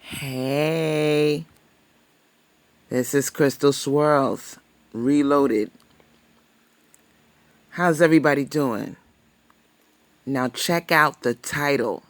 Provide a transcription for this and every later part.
Hey, this is Crystal Swirls, Reloaded. How's everybody doing? Now check out the title.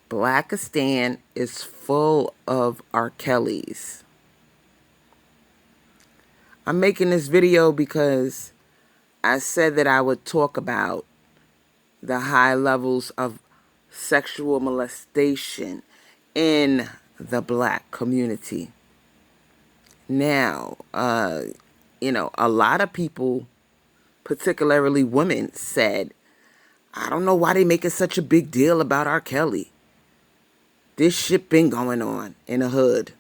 Blackistan is full of R. Kellys. I'm making this video because I said that I would talk about the high levels of sexual molestation in the black community. Now, a lot of people, particularly women, said, I don't know why they making such a big deal about R. Kelly. This shit been going on in the hood.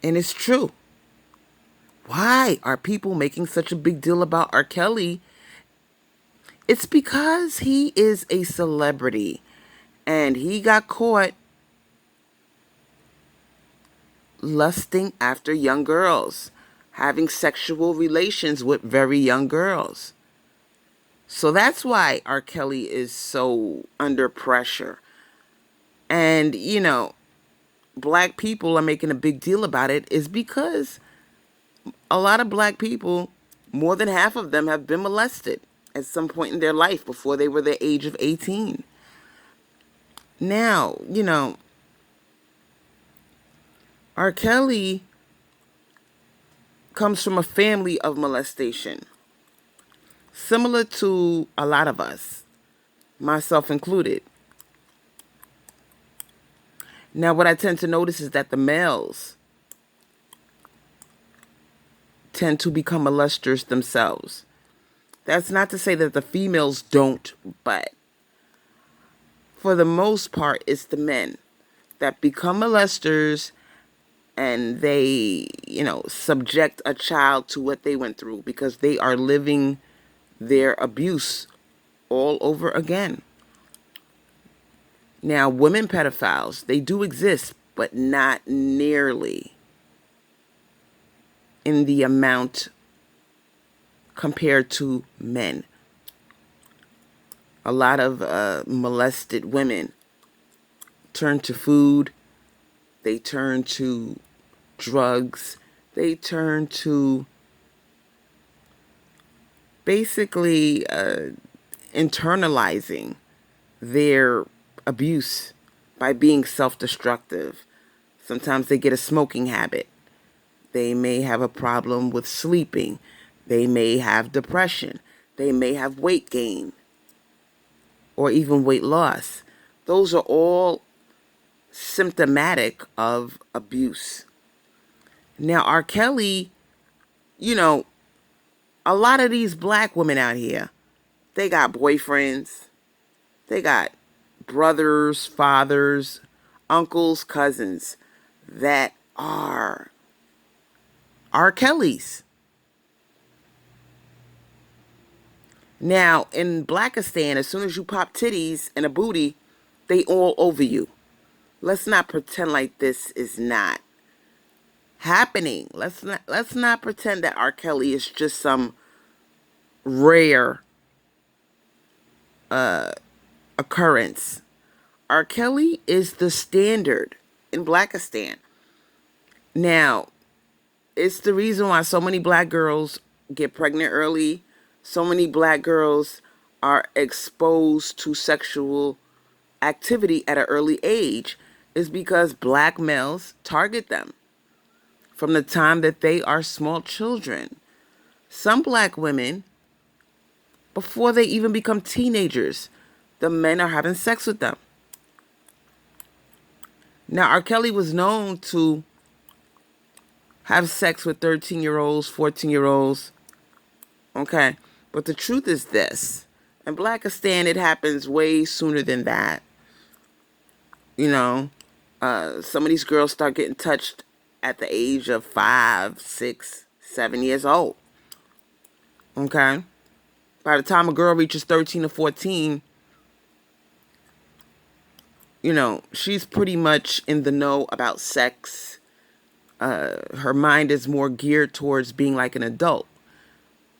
And it's true. Why are people making such a big deal about R. Kelly? It's because he is a celebrity and he got caught lusting after young girls, having sexual relations with very young girls. So that's why R. Kelly is so under pressure. And, black people are making a big deal about it is because a lot of black people, more than half of them, have been molested at some point in their life before they were the age of 18. Now, R. Kelly comes from a family of molestation, similar to a lot of us, myself included. Now, what I tend to notice is that the males tend to become molesters themselves. That's not to say that the females don't, but for the most part, it's the men that become molesters and they, subject a child to what they went through because they are living their abuse all over again. Now, women pedophiles, they do exist, but not nearly in the amount compared to men. A lot of molested women turn to food, they turn to drugs, they turn to basically internalizing their abuse by being self-destructive. Sometimes they get a smoking habit. They may have a problem with sleeping. They may have depression. They may have weight gain or even weight loss. Those are all symptomatic of abuse. Now, R. Kelly, a lot of these black women out here, they got boyfriends. They got brothers, fathers, uncles, cousins that are R. Kellys. Now, in Blackistan, as soon as you pop titties and a booty, they all over you. Let's not pretend like this is not happening. Let's not pretend that R. Kelly is just some rare occurrence. R. Kelly is the standard in Blackistan. Now, it's the reason why so many black girls get pregnant early. So many black girls are exposed to sexual activity at an early age is because black males target them from the time that they are small children. Some black women, before they even become teenagers, the men are having sex with them. Now, R. Kelly was known to have sex with 13-year-olds, 14-year-olds. Okay. But the truth is this. In Blackistan, it happens way sooner than that. Some of these girls start getting touched at the age of 5, 6, 7 years old. Okay. By the time a girl reaches 13 or 14, she's pretty much in the know about sex. Her mind is more geared towards being like an adult.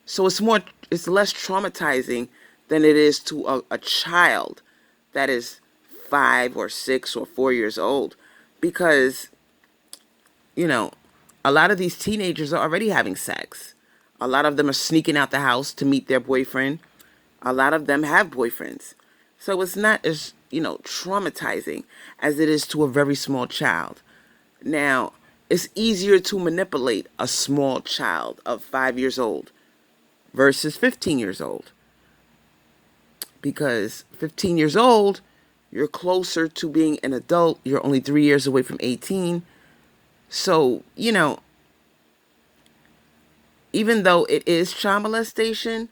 So it's less traumatizing than it is to a child that is 5 or 6 or 4 years old. because, you know, a lot of these teenagers are already having sex. A lot of them are sneaking out the house to meet their boyfriend. A lot of them have boyfriends. So it's not as, traumatizing as it is to a very small child. Now, it's easier to manipulate a small child of 5 years old versus 15 years old. Because 15 years old, you're closer to being an adult. You're only 3 years away from 18. So, even though it is child molestation,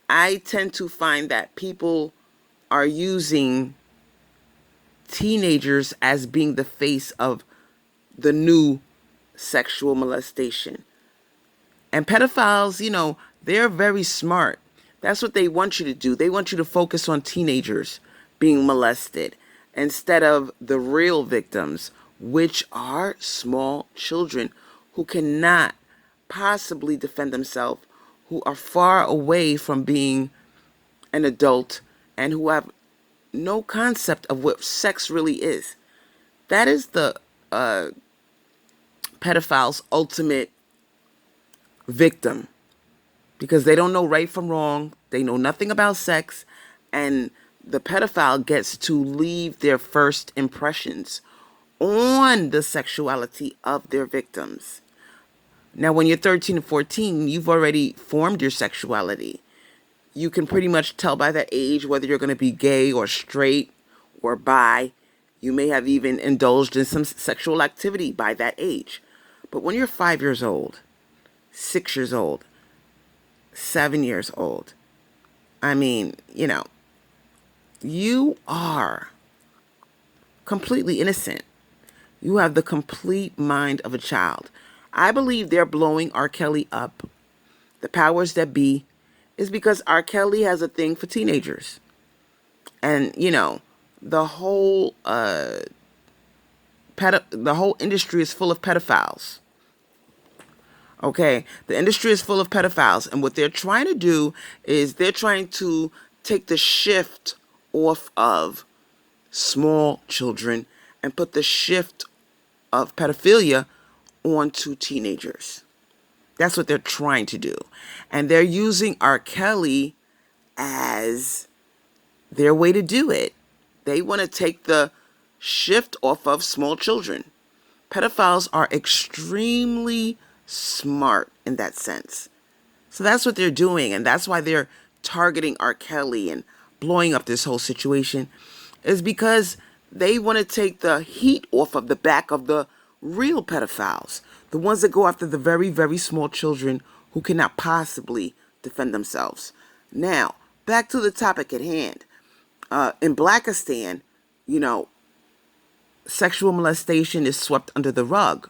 I tend to find that people are using teenagers as being the face of the new sexual molestation. And pedophiles, they're very smart. That's what they want you to do. They want you to focus on teenagers being molested instead of the real victims, which are small children who cannot possibly defend themselves, who are far away from being an adult, and who have no concept of what sex really is. That is the pedophile's ultimate victim, because they don't know right from wrong. They know nothing about sex, and the pedophile gets to leave their first impressions on the sexuality of their victims. Now, when you're 13 and 14, you've already formed your sexuality. You can pretty much tell by that age whether you're going to be gay or straight or bi. You may have even indulged in some sexual activity by that age. But when you're 5 years old, 6 years old, 7 years old, you are completely innocent. You have the complete mind of a child. I believe they're blowing R. Kelly up. The powers that be is because R. Kelly has a thing for teenagers. And, the whole the whole industry is full of pedophiles. Okay, the industry is full of pedophiles, and what they're trying to do is they're trying to take the shift off of small children and put the shift of pedophilia onto teenagers. That's what they're trying to do. And they're using R. Kelly as their way to do it. They want to take the shift off of small children. Pedophiles are extremely smart in that sense. So that's what they're doing, and that's why they're targeting R. Kelly and blowing up this whole situation, is because they want to take the heat off of the back of the real pedophiles, the ones that go after the very, very small children who cannot possibly defend themselves. Now, back to the topic at hand. In Blackistan, sexual molestation is swept under the rug.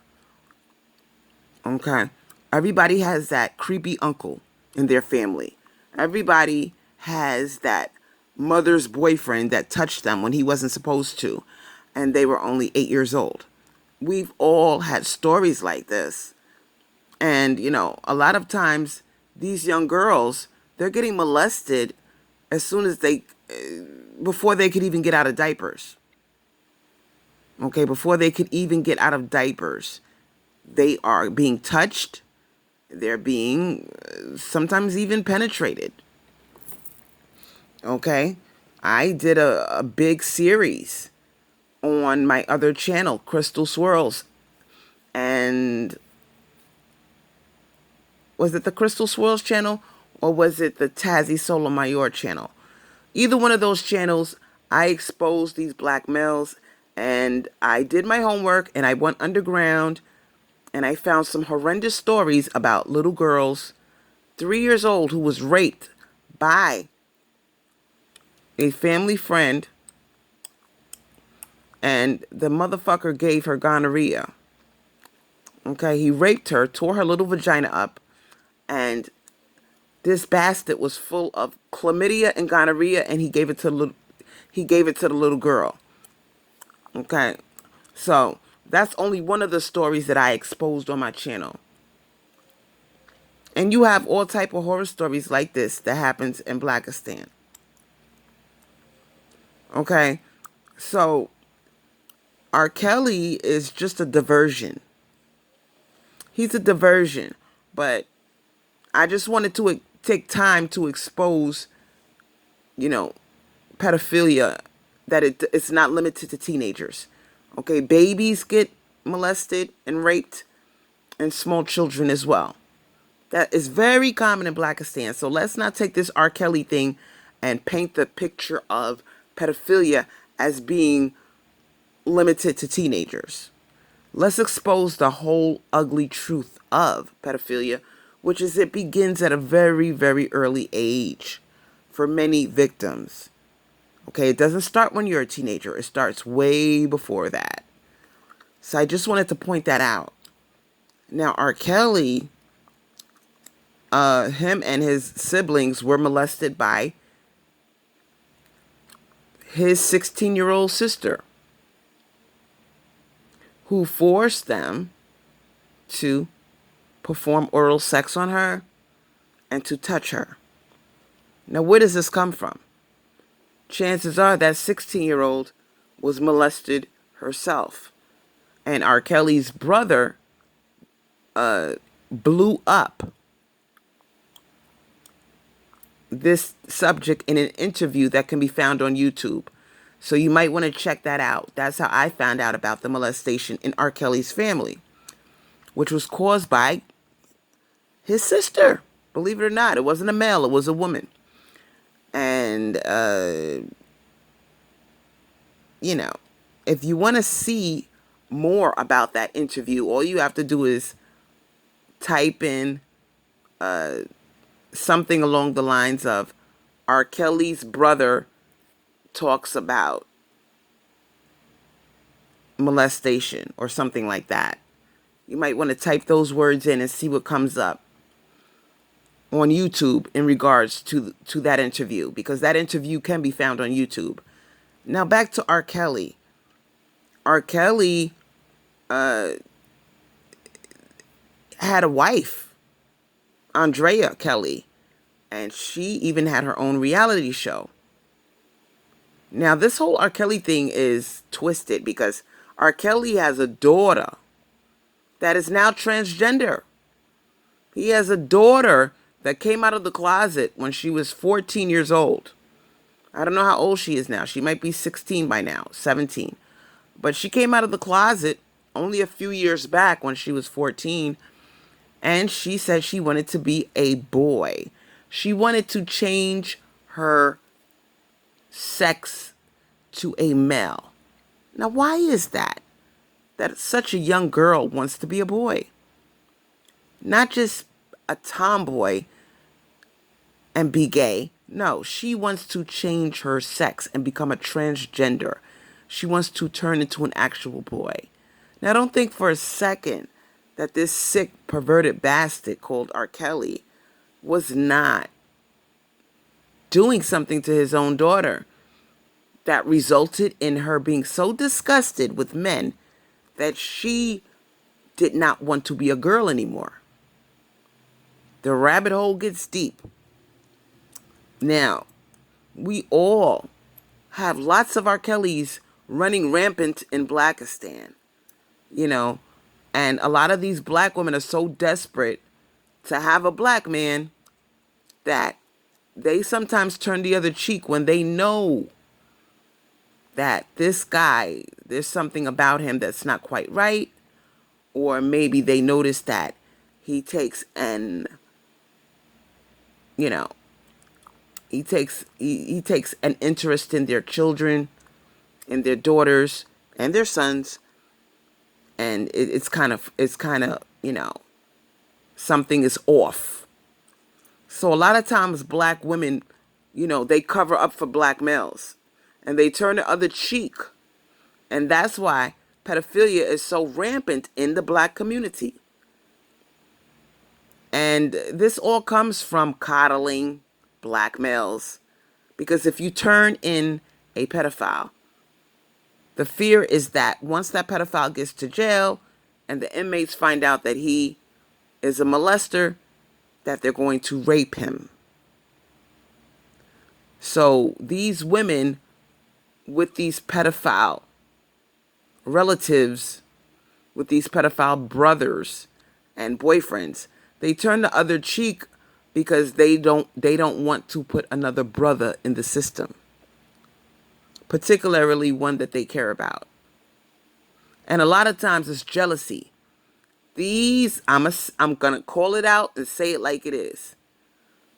Okay. Everybody has that creepy uncle in their family. Everybody has that mother's boyfriend that touched them when he wasn't supposed to, and they were only 8 years old. We've all had stories like this. And, a lot of times these young girls, they're getting molested as soon as before they could even get out of diapers. Okay, before they could even get out of diapers, they are being touched. They're being sometimes even penetrated. Okay, I did a big series on my other channel, Crystal Swirls. And was it the Crystal Swirls channel or was it the Tazzy Sotomayor channel? Either one of those channels, I exposed these black males, and I did my homework, and I went underground, and I found some horrendous stories about little girls, 3 years old, who was raped by a family friend, and the motherfucker gave her gonorrhea. Okay, he raped her, tore her little vagina up, and this bastard was full of chlamydia and gonorrhea, and he gave it to the little girl. Okay, so that's only one of the stories that I exposed on my channel. And you have all type of horror stories like this that happens in Blackistan. Okay, so R. Kelly is just a diversion. He's a diversion. But I just wanted to take time to expose, you know, pedophilia, that it's not limited to teenagers. Okay, babies get molested and raped, and small children as well. That is very common in Blackistan. So let's not take this R. Kelly thing and paint the picture of pedophilia as being limited to teenagers. Let's expose the whole ugly truth of pedophilia, which is it begins at a very, very early age for many victims. Okay, it doesn't start when you're a teenager. It starts way before that. So I just wanted to point that out. Now, R. Kelly, him and his siblings were molested by his 16-year-old sister, who forced them to perform oral sex on her and to touch her. Now, where does this come from? Chances are that 16-year-old was molested herself. And R. Kelly's brother blew up this subject in an interview that can be found on YouTube. So you might want to check that out. That's how I found out about the molestation in R. Kelly's family, which was caused by his sister. Believe it or not, it wasn't a male, it was a woman. And, if you want to see more about that interview, all you have to do is type in something along the lines of R. Kelly's brother talks about molestation or something like that. You might want to type those words in and see what comes up on YouTube in regards to that interview, because that interview can be found on YouTube. Now back to R. Kelly. R. Kelly had a wife, Andrea Kelly, and she even had her own reality show. Now, this whole R. Kelly thing is twisted because R. Kelly has a daughter that is now transgender. He has a daughter that came out of the closet when she was 14 years old. I don't know how old she is now. She might be 16 by now, 17. But she came out of the closet only a few years back when she was 14. And she said she wanted to be a boy. She wanted to change her sex to a male. Now, why is that? That such a young girl wants to be a boy. Not just a tomboy and be gay. No, she wants to change her sex and become a transgender. She wants to turn into an actual boy. Now, don't think for a second that this sick, perverted bastard called R. Kelly was not doing something to his own daughter that resulted in her being so disgusted with men that she did not want to be a girl anymore. The rabbit hole gets deep. Now, we all have lots of R. Kellys running rampant in Blackistan, and a lot of these black women are so desperate to have a black man that they sometimes turn the other cheek when they know that this guy, there's something about him that's not quite right, or maybe they notice that he takes an interest in their children, in their daughters and their sons, and it's kind of something is off. So a lot of times black women, they cover up for black males and they turn the other cheek. And that's why pedophilia is so rampant in the black community. And this all comes from coddling black males. Because if you turn in a pedophile, the fear is that once that pedophile gets to jail and the inmates find out that he is a molester, that they're going to rape him. So these women with these pedophile relatives with these pedophile brothers and boyfriends, they turn the other cheek because they don't want to put another brother in the system, particularly one that they care about. And a lot of times it's jealousy. I'm gonna call it out and say it like it is.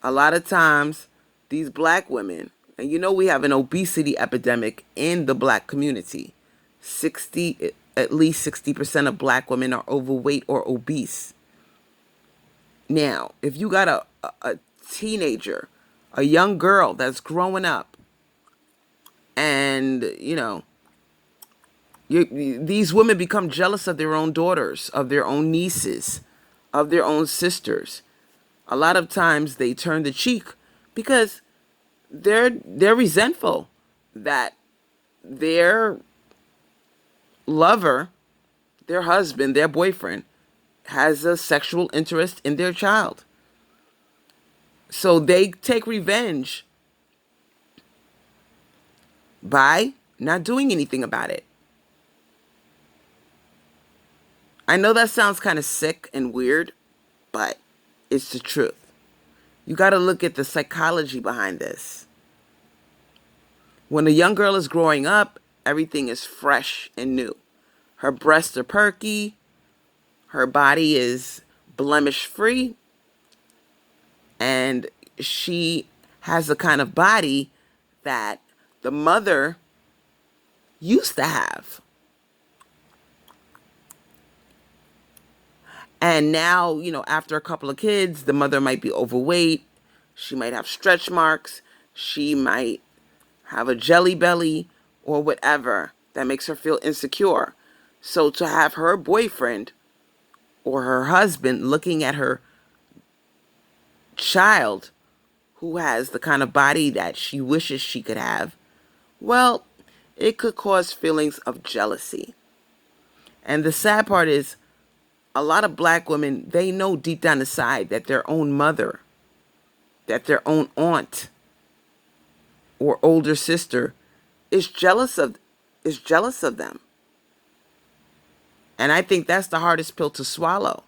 A lot of times these black women, and we have an obesity epidemic in the black community. At least 60% of black women are overweight or obese. Now, if you got a teenager, a young girl that's growing up, and these women become jealous of their own daughters, of their own nieces, of their own sisters. A lot of times they turn the cheek because they're resentful that their lover, their husband, their boyfriend has a sexual interest in their child. So they take revenge by not doing anything about it. I know that sounds kind of sick and weird, but it's the truth. You got to look at the psychology behind this. When a young girl is growing up, everything is fresh and new. Her breasts are perky. Her body is blemish free. And she has the kind of body that the mother used to have. And now, after a couple of kids, the mother might be overweight. She might have stretch marks. She might have a jelly belly or whatever that makes her feel insecure. So to have her boyfriend or her husband looking at her child who has the kind of body that she wishes she could have, well, it could cause feelings of jealousy. And the sad part is, a lot of black women, they know deep down inside that their own mother, that their own aunt or older sister is jealous of them. And I think that's the hardest pill to swallow.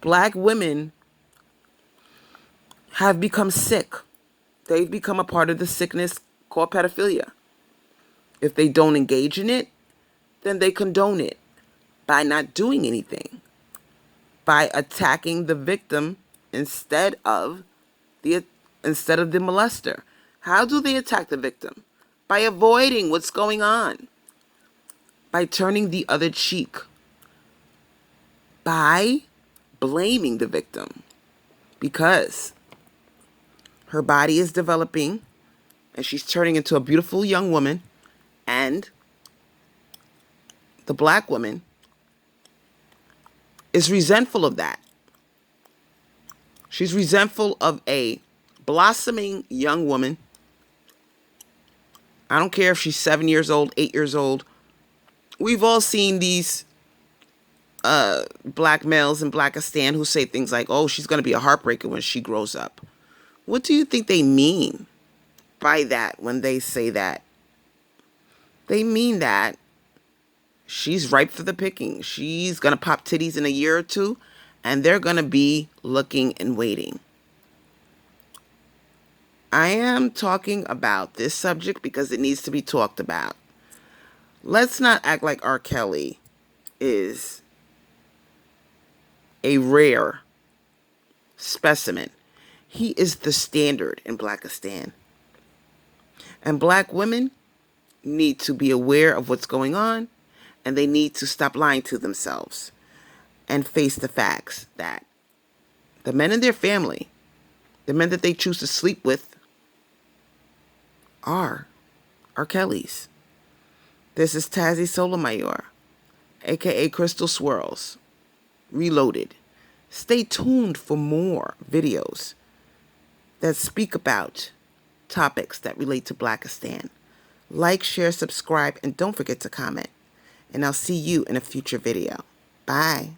Black women have become sick. They've become a part of the sickness called pedophilia. If they don't engage in it, then they condone it by not doing anything, by attacking the victim instead of the molester. How do they attack the victim? By avoiding what's going on, by turning the other cheek, by blaming the victim because her body is developing and she's turning into a beautiful young woman, and the black woman is resentful of that. She's resentful of a blossoming young woman. I don't care if she's 7 years old, 8 years old. We've all seen these black males in Blackistan who say things like, oh, she's going to be a heartbreaker when she grows up. What do you think they mean by that when they say that? They mean that she's ripe for the picking. She's going to pop titties in a year or two, and they're going to be looking and waiting. I am talking about this subject because it needs to be talked about. Let's not act like R. Kelly is a rare specimen. He is the standard in Blackistan. And black women need to be aware of what's going on, and they need to stop lying to themselves and face the facts that the men in their family, the men that they choose to sleep with, are R. Kelly's. This is Tazzy Sotomayor, aka Crystal Swirls, Reloaded. Stay tuned for more videos that speak about topics that relate to Blackistan. Like, share, subscribe, and don't forget to comment. And I'll see you in a future video. Bye.